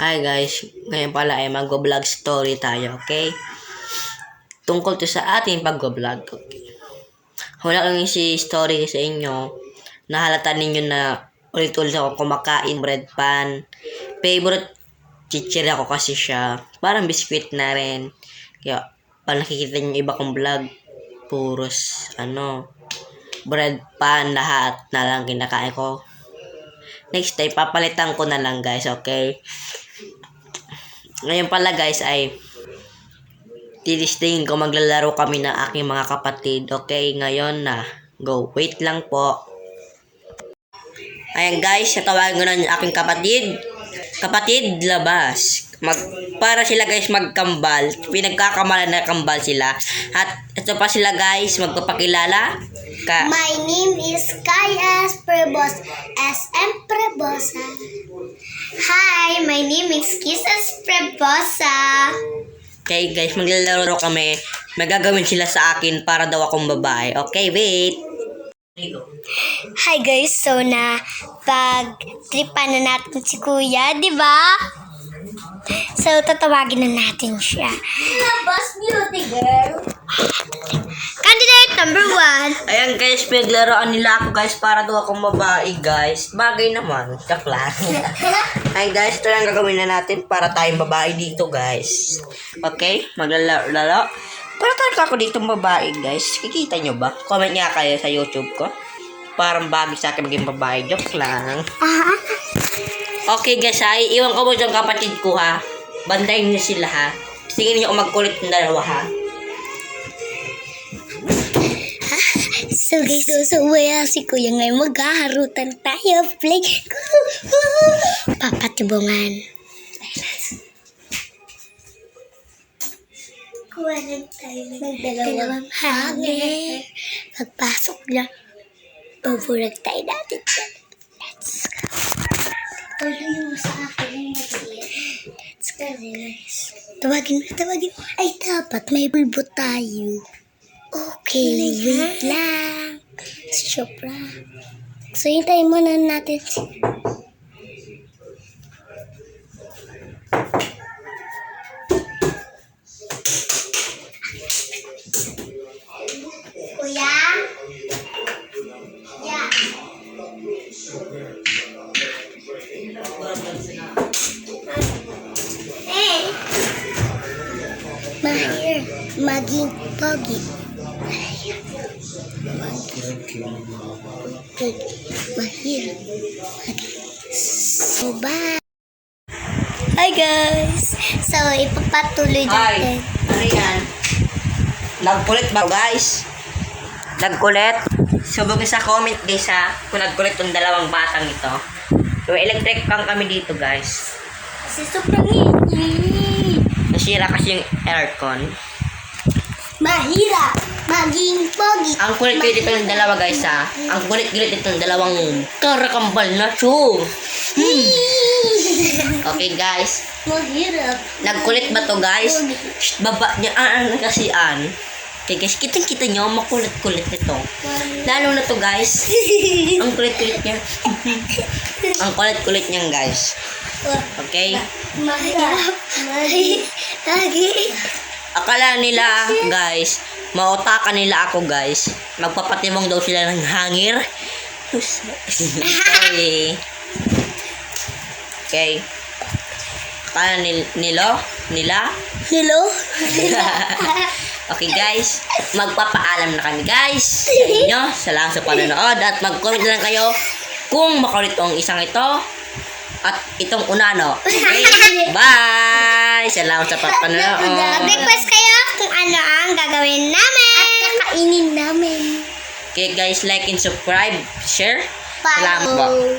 Hi guys, ngayon pala ay mag-vlog story tayo, okay? Tungkol to sa ating pag-vlog, okay? Wala lang yung si story sa inyo. Nahalata ninyo na ulit-ulit ako kumakain bread pan. Favorite teacher ako kasi siya. Parang biskwit na rin. Kaya, pag nakikita nyo iba kong vlog, puros, bread pan, lahat na lang kinakain ko. Next time, papalitan ko na lang guys, okay? Ngayon pala guys ay titistingin ko maglalaro kami ng aking mga kapatid. Okay, ngayon na. Go. Wait lang po. Ayan guys, natawagin ko na yung aking kapatid. Kapatid, labas. Para sila guys magkambal. Pinagkakamalan na kambal sila. At ito pa sila guys, magpapakilala. My name is Kai S. Prebos. SM Prebosa. Hi, my name is Kiss S. Prebosa. Okay guys, maglalaro kami. Magagawin sila sa akin para daw akong babae. Okay, wait. Hi guys, so pag-tripan na natin si Kuya, di ba? So, tatawagin na natin siya. Boss Beauty Girl. Candidate number 1. Ayan guys, pinaglaruan nila ako guys para daw akong babae guys. Bagay naman, kaklan. Ayan guys, ito lang gagawin na natin para tayong babae dito guys. Okay, maglalaro. Para talaga ako dito babae guys. Kikita nyo ba? Comment nga kayo sa YouTube ko. Parang bagay sa akin maging babae. Joke lang. Okay guys, iwan ko mo dyan kapatid ko ha. Bandayin niyo sila ha. Sige niyo magkulit ng dalawa ha. So guys, so wala si Kuya ngayon. Maghaharutan tayo. Play. Papatibungan. Kuha lang tayo. Magdalawang hangin. Pagpasok na. Baburag tayo natin. Let's go. Tuloy mo sa akin. Let's go guys. Tawagin. Ay, dapat may bulbo tayo. Okay, wait lang. Siyopra. So, hintayin muna natin. Kuya? Yeah. Mahir, maging pogi. Mahir. So, bye. Hi guys. So, ipapatuloy natin. Ano yan? Nagkulit ba guys? Nagkulit? Subok sa comment guys ha. Kung nagkulit yung dalawang batang ito. So, electric fan kami dito guys. Si sobrang init. Nasira kasi yung aircon. Mahirap maging pogi. Ang kulit-kulit ito ng dalawa guys ha. Ang kulit-kulit ito ng dalawang karakambal na show. Okay guys. Mahirap. Nagkulit ba to guys? Shh, baba niya. Kasi okay guys, kitang-kita nyo, makulit-kulit nito. Lalo na to guys. Ang kulit-kulit niya. Ang kulit-kulit niya guys. Okay? Mahirap. Lagi. Akala nila guys, mautakan nila ako guys. Magpapatibong daw sila ng hangir. Okay. Okay. Akala nila? Hello? Okay guys, magpapaalam na kami guys sa inyo. Salamat sa panonood at mag-comment na lang kayo kung makulit tong isang ito at itong unano. Okay? Bye! Salamat sa panonood. Mag-request kayo kung ano ang gagawin namin. At kakainin namin. Okay guys, like and subscribe, share. Salamat po.